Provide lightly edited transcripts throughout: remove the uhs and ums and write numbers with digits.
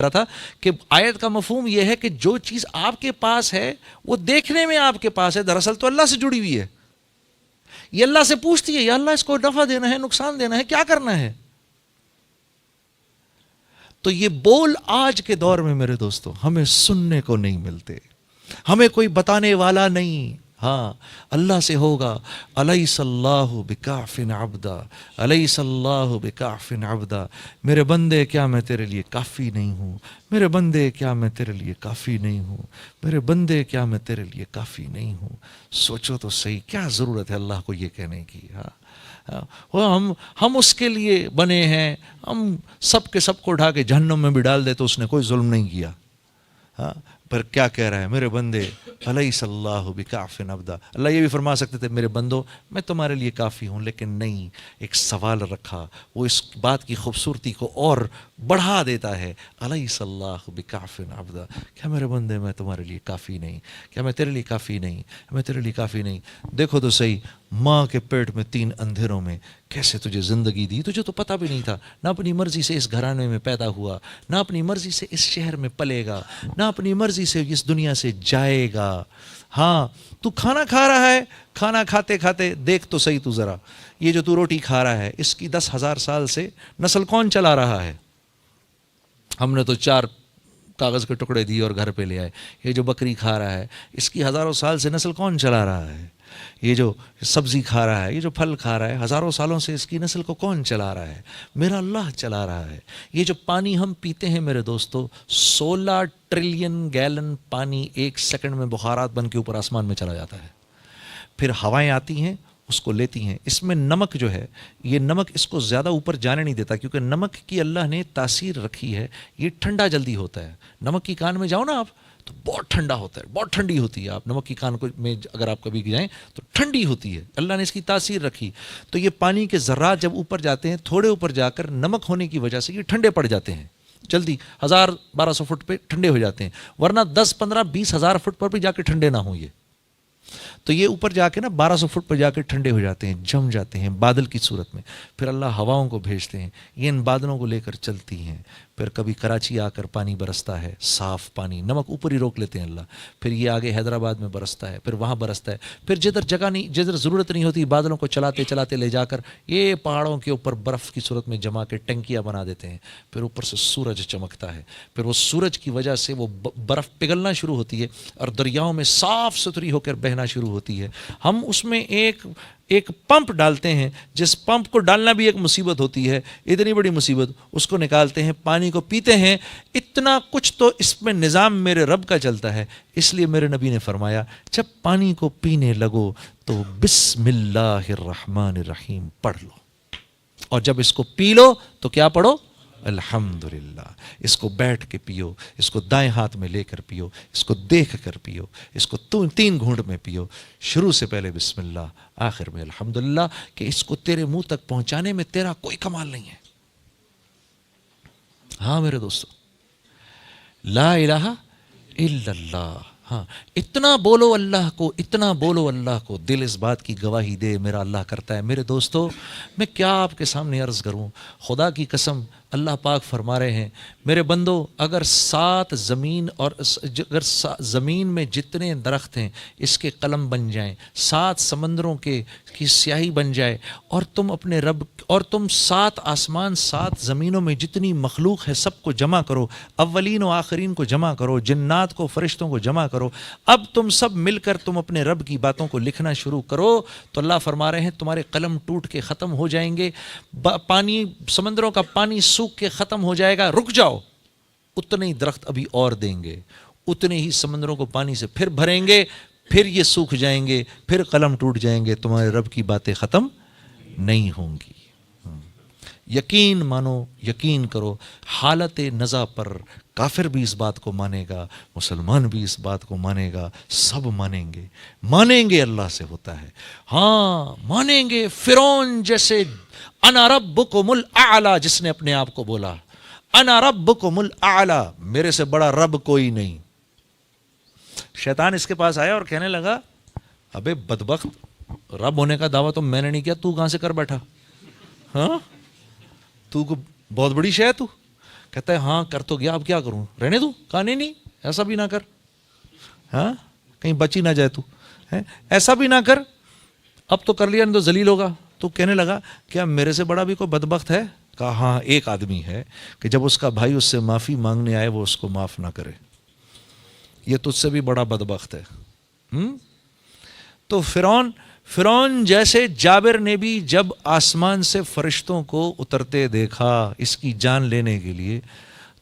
رہا تھا کہ آیت کا مفہوم یہ ہے کہ جو چیز آپ کے پاس ہے وہ دیکھنے میں آپ کے پاس ہے، دراصل تو اللہ سے جڑی ہوئی ہے. یہ اللہ سے پوچھتی ہے یا اللہ اس کو نفع دینا ہے، نقصان دینا ہے، کیا کرنا ہے. تو یہ بول آج کے دور میں میرے دوستوں ہمیں سننے کو نہیں ملتے، ہمیں کوئی بتانے والا نہیں. ہاں اللہ سے ہوگا، الیس اللہ بکاف عبدا، الیس اللہ بکاف عبدا. میرے بندے کیا میں تیرے لیے کافی نہیں ہوں، میرے بندے کیا میں تیرے لیے کافی نہیں ہوں، میرے بندے کیا میں تیرے لیے کافی نہیں ہوں. سوچو تو صحیح، کیا ضرورت ہے اللہ کو یہ کہنے کی. ہم اس کے لیے بنے ہیں، ہم سب کے سب کو اٹھا کے جہنم میں بھی ڈال دے تو اس نے کوئی ظلم نہیں کیا. پر کیا کہہ رہا ہے، میرے بندے الیس اللہ بکاف عبدا. اللہ یہ بھی فرما سکتے تھے میرے بندو میں تمہارے لیے کافی ہوں، لیکن نہیں، ایک سوال رکھا، وہ اس بات کی خوبصورتی کو اور بڑھا دیتا ہے. الیس اللہ بکاف عبدا، کیا میرے بندے میں تمہارے لیے کافی نہیں، کیا میں تیرے لیے کافی نہیں، میں تیرے لیے کافی نہیں. دیکھو تو صحیح، ماں کے پیٹ میں 3 اندھیروں میں کیسے تجھے زندگی دی، تجھے تو پتہ بھی نہیں تھا. نہ اپنی مرضی سے اس گھرانے میں پیدا ہوا، نہ اپنی مرضی سے اس شہر میں پلے گا، نہ اپنی مرضی سے اس دنیا سے جائے گا. ہاں تو کھانا کھا رہا ہے، کھانا کھاتے کھاتے دیکھ تو صحیح تو ذرا، یہ جو تو روٹی کھا رہا ہے اس کی 10,000 سال سے نسل کون چلا رہا ہے؟ ہم نے تو 4 کاغذ کے ٹکڑے دیے اور گھر پہ لے آئے. یہ جو بکری کھا رہا ہے اس کی ہزاروں سال سے نسل کون چلا رہا ہے؟ یہ جو سبزی کھا رہا ہے، یہ جو پھل کھا رہا ہے، ہزاروں سالوں سے اس کی نسل کو کون چلا رہا ہے؟ میرا اللہ چلا رہا ہے. یہ جو پانی ہم پیتے ہیں میرے دوستو، 16 ٹریلین گیلن پانی 1 سیکنڈ میں بخارات بن کے اوپر آسمان میں چلا جاتا ہے. پھر ہوائیں آتی ہیں اس کو لیتی ہیں. اس میں نمک جو ہے، یہ نمک اس کو زیادہ اوپر جانے نہیں دیتا، کیونکہ نمک کی اللہ نے تاثیر رکھی ہے، یہ ٹھنڈا جلدی ہوتا ہے. نمک کی کان میں جاؤ نا آپ تو بہت ٹھنڈا ہوتا ہے، بہت ٹھنڈی ہوتی ہے. آپ نمک کی کان میں اگر آپ کبھی جائیں تو ٹھنڈی ہوتی ہے، اللہ نے اس کی تاثیر رکھی. تو یہ پانی کے ذرات جب اوپر جاتے ہیں، تھوڑے اوپر جا کر نمک ہونے کی وجہ سے یہ ٹھنڈے پڑ جاتے ہیں جلدی، 1000-1200 فٹ پہ ٹھنڈے ہو جاتے ہیں، ورنہ 10-15-20 ہزار فٹ پر بھی جا کے ٹھنڈے نہ ہوں. یہ تو یہ اوپر جا کے نا 1200 فٹ پر جا کے ٹھنڈے ہو جاتے ہیں، جم جاتے ہیں بادل کی صورت میں. پھر اللہ ہواؤں کو بھیجتے ہیں، یہ ان بادلوں کو لے کر چلتی ہیں. پھر کبھی کراچی آ کر پانی برستا ہے، صاف پانی، نمک اوپر ہی روک لیتے ہیں اللہ. پھر یہ آگے حیدرآباد میں برستا ہے، پھر وہاں برستا ہے. پھر جدھر جگہ نہیں، جدھر ضرورت نہیں ہوتی، بادلوں کو چلاتے چلاتے لے جا کر یہ پہاڑوں کے اوپر برف کی صورت میں جما کے ٹنکیاں بنا دیتے ہیں. پھر اوپر سے سورج چمکتا ہے، پھر وہ سورج کی وجہ سے وہ برف پگھلنا شروع ہوتی ہے اور دریاؤں میں صاف ستھری ہو کر بہنا شروع ہوتی ہے. ہم اس میں ایک پمپ ڈالتے ہیں، جس پمپ کو ڈالنا بھی ایک مصیبت ہوتی ہے، اتنی بڑی مصیبت. اس کو نکالتے ہیں، پانی کو پیتے ہیں. اتنا کچھ تو اس میں نظام میرے رب کا چلتا ہے. اس لیے میرے نبی نے فرمایا جب پانی کو پینے لگو تو بسم اللہ الرحمن الرحیم پڑھ لو، اور جب اس کو پی لو تو کیا پڑھو؟ الحمدللہ. اس کو بیٹھ کے پیو، اس کو دائیں ہاتھ میں لے کر پیو، اس کو دیکھ کر پیو، اس کو 3 گھونٹ میں پیو. شروع سے پہلے بسم اللہ، آخر میں الحمدللہ، کہ اس کو تیرے منہ تک پہنچانے میں تیرا کوئی کمال نہیں ہے. ہاں میرے دوستو، لا الہ الا اللہ. ہاں اتنا بولو اللہ کو، اتنا بولو اللہ کو، دل اس بات کی گواہی دے میرا اللہ کرتا ہے. میرے دوستو میں کیا آپ کے سامنے عرض کروں، خدا کی قسم اللہ پاک فرما رہے ہیں میرے بندو، اگر 7 زمین اور اگر زمین میں جتنے درخت ہیں اس کے قلم بن جائیں، 7 سمندروں کی سیاہی بن جائے، اور تم اپنے رب، اور تم 7 آسمان 7 زمینوں میں جتنی مخلوق ہے سب کو جمع کرو، اولین و آخرین کو جمع کرو، جنات کو، فرشتوں کو جمع کرو، اب تم سب مل کر تم اپنے رب کی باتوں کو لکھنا شروع کرو، تو اللہ فرما رہے ہیں تمہارے قلم ٹوٹ کے ختم ہو جائیں گے. پانی، سمندروں کا پانی سوکھ کے ختم ہو جائے گا. رک جاؤ، اتنے ہی درخت ابھی اور دیں گے، اتنے ہی سمندروں کو پانی سے پھر بھریں گے، پھر یہ سوکھ جائیں گے، پھر قلم ٹوٹ جائیں گے، تمہارے رب کی باتیں ختم نہیں ہوں گی. یقین مانو، یقین کرو، حالت نزا پر کافر بھی اس بات کو مانے گا، مسلمان بھی اس بات کو مانے گا، سب مانیں گے. مانیں گے اللہ سے ہوتا ہے. ہاں مانیں گے. فرعون جیسے انا ربکم الاعلی جس نے اپنے آپ کو بولا، انا ربکم الاعلی، میرے سے بڑا رب کوئی نہیں. شیطان اس کے پاس آیا اور کہنے لگا ابے بدبخت، رب ہونے کا دعویٰ تو میں نے نہیں کیا، تو کہاں سے کر بیٹھا؟ ہاں تو کو بہت بڑی شے ہے تو. کہتا ہے ہاں کر تو گیا، اب کیا کروں، رہنے دوں؟ کہا نہیں ایسا بھی نہ کر، ہاں کہیں بچی نہ جائے تو، ایسا بھی نہ کر، اب تو کر لیا نہیں تو ذلیل ہوگا۔ تو کہنے لگا کیا میرے سے بڑا بھی کوئی بدبخت ہے؟ کہا ہاں ایک آدمی ہے کہ جب اس کا بھائی اس سے معافی مانگنے آئے وہ اس کو معاف نہ کرے، یہ تجھ سے بھی بڑا بدبخت ہے۔ تو فرعون جیسے جابر نے بھی جب آسمان سے فرشتوں کو اترتے دیکھا اس کی جان لینے کے لیے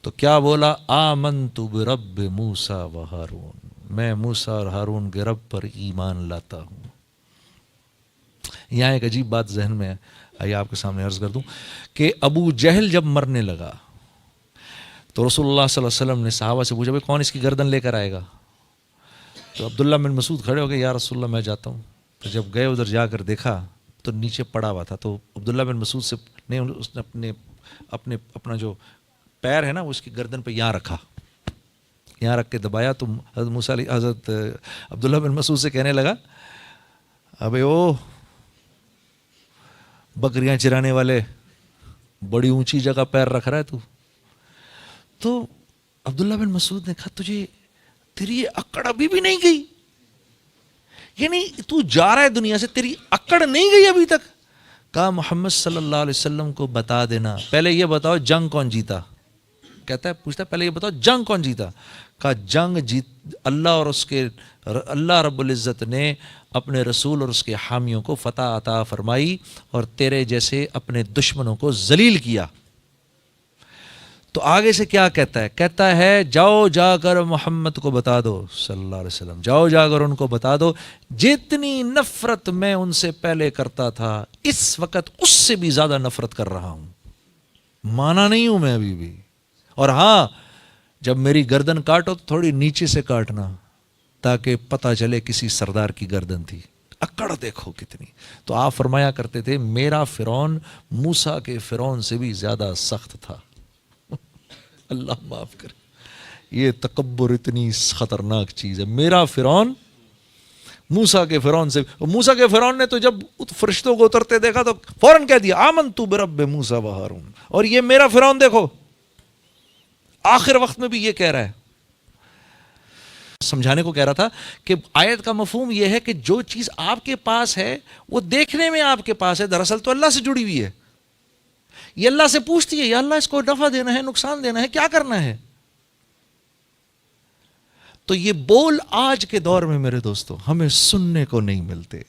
تو کیا بولا؟ آمنت برب موسیٰ و ہارون، میں موسیٰ اور ہارون کے رب پر ایمان لاتا ہوں۔ یہاں ایک عجیب بات ذہن میں ہے، آئیے آپ کے سامنے عرض کر دوں کہ ابو جہل جب مرنے لگا تو رسول اللہ صلی اللہ علیہ وسلم نے صحابہ سے پوچھا بھائی کون اس کی گردن لے کر آئے گا؟ تو عبداللہ بن مسعود کھڑے ہو گئے، یا رسول اللہ میں جاتا ہوں۔ تو جب گئے ادھر جا کر دیکھا تو نیچے پڑا ہوا تھا، تو عبداللہ بن مسعود سے اس نے اپنا جو پیر ہے نا وہ اس کی گردن پہ یہاں رکھا، یہاں رکھ کے دبایا، تو حضرت عبداللہ بن مسعود سے کہنے لگا ابے او بکریاں چرانے والے، بڑی اونچی جگہ پیر رکھ رہا ہے تو عبداللہ بن مسعود نے کہا تجھے تیری یہ اکڑ ابھی بھی نہیں گئی، یعنی تو جا رہا ہے دنیا سے، تیری اکڑ نہیں گئی ابھی تک؟ کہا محمد صلی اللہ علیہ وسلم کو بتا دینا، پہلے یہ بتاؤ جنگ کون جیتا؟ کہتا ہے پوچھتا ہے پہلے یہ بتاؤ جنگ کون جیتا؟ کہا جنگ جیت اللہ رب العزت نے اپنے رسول اور اس کے حامیوں کو فتح عطا فرمائی اور تیرے جیسے اپنے دشمنوں کو ذلیل کیا۔ تو آگے سے کیا کہتا ہے؟ کہتا ہے جاؤ جا کر محمد کو بتا دو صلی اللہ علیہ وسلم، جاؤ جا کر ان کو بتا دو جتنی نفرت میں ان سے پہلے کرتا تھا اس وقت اس سے بھی زیادہ نفرت کر رہا ہوں، مانا نہیں ہوں میں ابھی بھی، اور ہاں جب میری گردن کاٹو تو تھوڑی نیچے سے کاٹنا تاکہ پتہ چلے کسی سردار کی گردن تھی۔ اکڑ دیکھو کتنی۔ تو آپ فرمایا کرتے تھے میرا فرعون موسیٰ کے فرعون سے بھی زیادہ سخت تھا۔ اللہ معاف کرے، یہ تکبر اتنی خطرناک چیز ہے۔ میرا فرعون موسیٰ کے فرعون سے، موسیٰ کے فرعون نے تو جب فرشتوں کو اترتے دیکھا تو فوراً کہہ دیا آمنت برب موسیٰ و ہارون، اور یہ میرا فرعون دیکھو آخر وقت میں بھی یہ کہہ رہا ہے۔ سمجھانے کو کہہ رہا تھا کہ آیت کا مفہوم یہ ہے کہ جو چیز آپ کے پاس ہے وہ دیکھنے میں آپ کے پاس ہے، دراصل تو اللہ سے جڑی ہوئی ہے۔ یہ اللہ سے پوچھتی ہے یا اللہ اس کو نفع دینا ہے، نقصان دینا ہے، کیا کرنا ہے؟ تو یہ بول آج کے دور میں میرے دوستو ہمیں سننے کو نہیں ملتے،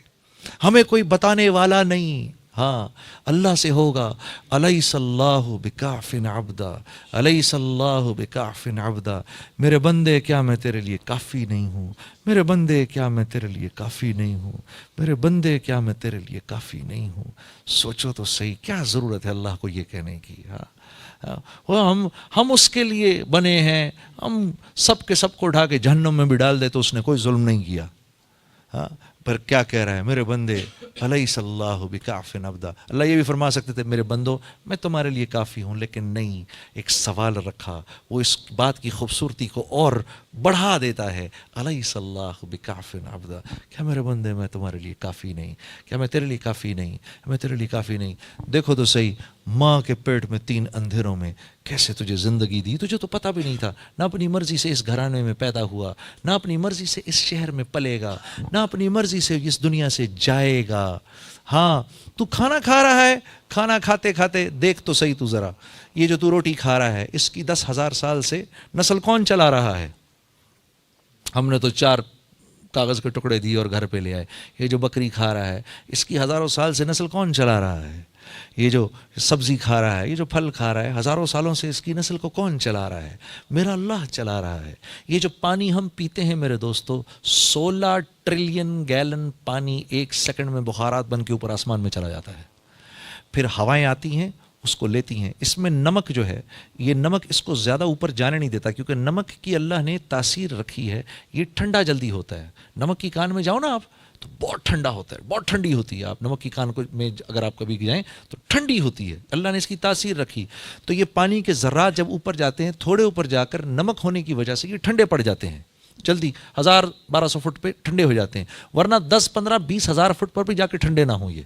ہمیں کوئی بتانے والا نہیں۔ ہاں اللہ سے ہوگا الیس اللہ بکاف عبدا، الیس اللہ بکاف عبدا، میرے بندے کیا میں تیرے لیے کافی نہیں ہوں، میرے بندے کیا میں تیرے لیے کافی نہیں ہوں، میرے بندے کیا میں تیرے لیے کافی نہیں ہوں۔ سوچو تو صحیح، کیا ضرورت ہے اللہ کو یہ کہنے کی؟ ہم اس کے لیے بنے ہیں، ہم سب کے سب کو اٹھا کے جہنم میں بھی ڈال دے تو اس نے کوئی ظلم نہیں کیا۔ پر کیا کہہ رہا ہے میرے بندے الیس اللہ بکاف عبدا، اللہ یہ بھی فرما سکتے تھے میرے بندو میں تمہارے لیے کافی ہوں، لیکن نہیں، ایک سوال رکھا، وہ اس بات کی خوبصورتی کو اور بڑھا دیتا ہے۔ الیس اللہ بکاف عبدا، کیا میرے بندے میں تمہارے لیے کافی نہیں؟ کیا میں تیرے لیے کافی نہیں؟ میں تیرے لیے کافی نہیں؟ دیکھو تو صحیح، ماں کے پیٹ میں 3 اندھیروں میں کیسے تجھے زندگی دی، تجھے تو پتہ بھی نہیں تھا، نہ اپنی مرضی سے اس گھرانے میں پیدا ہوا، نہ اپنی مرضی سے اس شہر میں پلے گا، نہ اپنی مرضی سے اس دنیا سے جائے گا۔ ہاں تو کھانا کھا رہا ہے، کھانا کھاتے کھاتے دیکھ تو صحیح تو ذرا، یہ جو تو روٹی کھا رہا ہے اس کی 10,000 سال سے نسل کون چلا رہا ہے؟ ہم نے تو 4 کاغذ کے ٹکڑے دیے اور گھر پہ لے آئے۔ یہ جو بکری کھا رہا ہے اس کی ہزاروں سال سے نسل کون چلا رہا ہے؟ یہ جو سبزی کھا رہا ہے، یہ جو پھل کھا رہا ہے، ہزاروں سالوں سے اس کی نسل کو کون چلا رہا ہے؟ میرا اللہ چلا رہا ہے۔ یہ جو پانی ہم پیتے ہیں میرے دوستو، 16 ٹریلین گیلن پانی 1 سیکنڈ میں بخارات بن کے اوپر آسمان میں چلا جاتا ہے، پھر ہوائیں آتی ہیں اس کو لیتی ہیں۔ اس میں نمک جو ہے، یہ نمک اس کو زیادہ اوپر جانے نہیں دیتا، کیونکہ نمک کی اللہ نے تاثیر رکھی ہے، یہ ٹھنڈا جلدی ہوتا ہے۔ نمک کی کان میں جاؤ نا آپ تو بہت ٹھنڈا ہوتا ہے، بہت ٹھنڈی ہوتی ہے۔ آپ نمک کی کان میں اگر آپ کبھی جائیں تو ٹھنڈی ہوتی ہے، اللہ نے اس کی تاثیر رکھی۔ تو یہ پانی کے ذرات جب اوپر جاتے ہیں، تھوڑے اوپر جا کر نمک ہونے کی وجہ سے یہ ٹھنڈے پڑ جاتے ہیں، جلدی 1000-1200 فٹ پہ ٹھنڈے ہو جاتے ہیں، ورنہ 10-15-20 ہزار فٹ پر بھی جا کے ٹھنڈے نہ ہوں یہ۔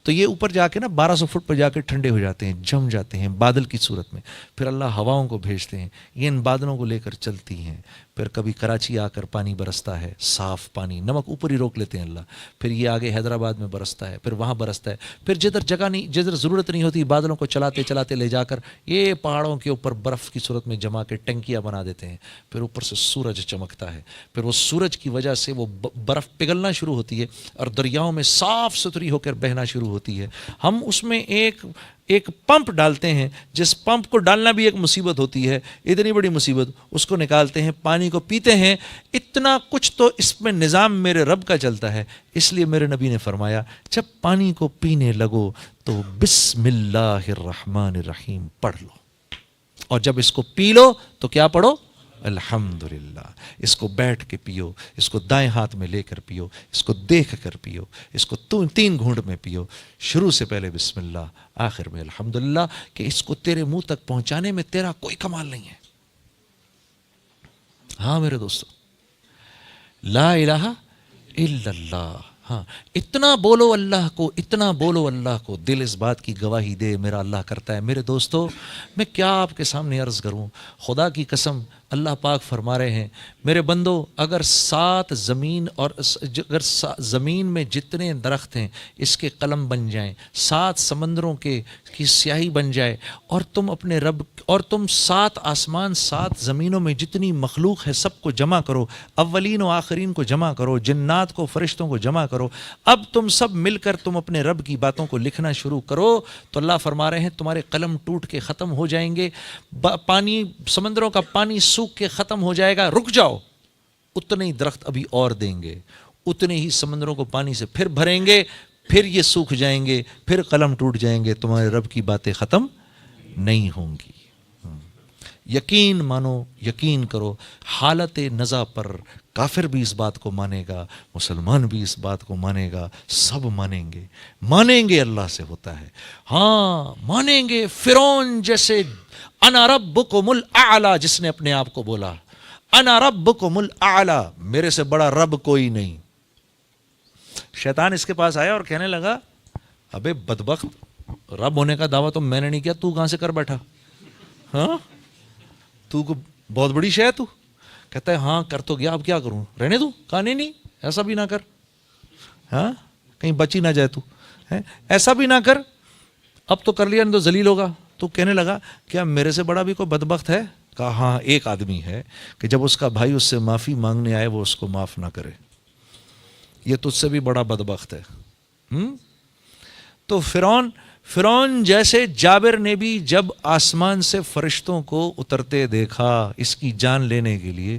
تو یہ اوپر جا کے نا 1200 فٹ پر جا کے ٹھنڈے ہو جاتے ہیں، جم جاتے ہیں بادل کی صورت میں. پھر اللہ ہواؤں کو بھیجتے ہیں، یہ ان بادلوں کو لے کر چلتی ہیں. پھر کبھی کراچی آ کر پانی برستا ہے، صاف پانی، نمک اوپر ہی روک لیتے ہیں اللہ. پھر یہ آگے حیدرآباد میں برستا ہے، پھر وہاں برستا ہے. پھر جدھر جگہ نہیں، جدھر ضرورت نہیں ہوتی، بادلوں کو چلاتے چلاتے لے جا کر یہ پہاڑوں کے اوپر برف کی صورت میں جما کے ٹنکیاں بنا دیتے ہیں. پھر اوپر سے سورج چمکتا ہے، پھر وہ سورج کی وجہ سے وہ برف پگھلنا شروع ہوتی ہے اور دریاؤں میں صاف ستھری ہو کر بہنا شروع ہوتی ہے. ہم اس میں ایک پمپ ڈالتے ہیں، جس پمپ کو ڈالنا بھی ایک مصیبت ہوتی ہے، اتنی بڑی مصیبت. اس کو نکالتے ہیں، پانی کو پیتے ہیں. اتنا کچھ تو اس میں نظام میرے رب کا چلتا ہے. اس لیے میرے نبی نے فرمایا جب پانی کو پینے لگو تو بسم اللہ الرحمن الرحیم پڑھ لو، اور جب اس کو پی لو تو کیا پڑھو؟ الحمدللہ. اس کو بیٹھ کے پیو، اس کو دائیں ہاتھ میں لے کر پیو، اس کو دیکھ کر پیو، اس کو 3 گھونٹ میں پیو. شروع سے پہلے بسم اللہ، آخر میں الحمدللہ، کہ اس کو تیرے منہ تک پہنچانے میں تیرا کوئی کمال نہیں ہے. ہاں میرے دوستو، لا الہ الا اللہ. ہاں، اتنا بولو اللہ کو، اتنا بولو اللہ کو. دل اس بات کی گواہی دے میرا اللہ کرتا ہے. میرے دوستو، میں کیا آپ کے سامنے عرض کروں، خدا کی قسم. اللہ پاک فرما رہے ہیں میرے بندو، اگر 7 زمین اور اگر زمین میں جتنے درخت ہیں اس کے قلم بن جائیں، 7 سمندروں کی سیاہی بن جائے، اور تم اپنے رب، اور تم 7 آسمان 7 زمینوں میں جتنی مخلوق ہے سب کو جمع کرو، اولین و آخرین کو جمع کرو، جنات کو، فرشتوں کو جمع کرو، اب تم سب مل کر تم اپنے رب کی باتوں کو لکھنا شروع کرو، تو اللہ فرما رہے ہیں تمہارے قلم ٹوٹ کے ختم ہو جائیں گے. پانی، سمندروں کا پانی سوکھ کے ختم ہو جائے گا. رک جاؤ، اتنے ہی درخت ابھی اور دیں گے، اتنے ہی سمندروں کو پانی سے پھر بھریں گے، پھر یہ سوکھ جائیں گے، پھر قلم ٹوٹ جائیں گے. تمہارے رب کی باتیں ختم نہیں ہوں گی. یقین مانو، یقین کرو. حالت نزا پر کافر بھی اس بات کو مانے گا، مسلمان بھی اس بات کو مانے گا، سب مانیں گے. مانیں گے اللہ سے ہوتا ہے. ہاں مانیں گے. فرعون جیسے انا ربکم الاعلی، جس نے اپنے آپ کو بولا انا ربکم الاعلی، میرے سے بڑا رب کوئی نہیں. شیطان اس کے پاس آیا اور کہنے لگا ابے بدبخت، رب ہونے کا دعویٰ تو میں نے نہیں کیا، تو کہاں سے کر بیٹھا؟ ہاں، تو کو بہت بڑی شے ہے تو. کہتا ہے ہاں کر تو گیا، اب کیا کروں، رہنے دوں؟ کہا نہیں، ایسا بھی نہ کر، ہاں کہیں بچی نہ جائے تو، ایسا بھی نہ کر، اب تو کر لیا نہیں تو ذلیل ہوگا. تو کہنے لگا کیا میرے سے بڑا بھی کوئی بدبخت ہے؟ کہا ہاں ایک آدمی ہے کہ جب اس کا بھائی اس سے معافی مانگنے آئے وہ اس کو معاف نہ کرے، یہ تجھ سے بھی بڑا بدبخت ہے. تو فرعون جیسے جابر نے بھی جب آسمان سے فرشتوں کو اترتے دیکھا اس کی جان لینے کے لیے،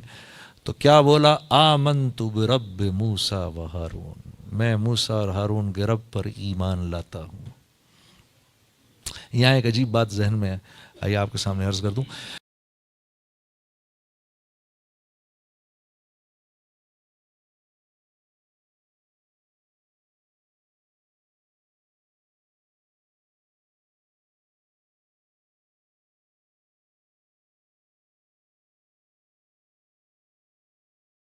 تو کیا بولا؟ آمنت برب موسیٰ و ہارون، میں موسیٰ اور ہارون کے رب پر ایمان لاتا ہوں. یہاں ایک عجیب بات ذہن میں آئیے آپ کے سامنے عرض کر دوں.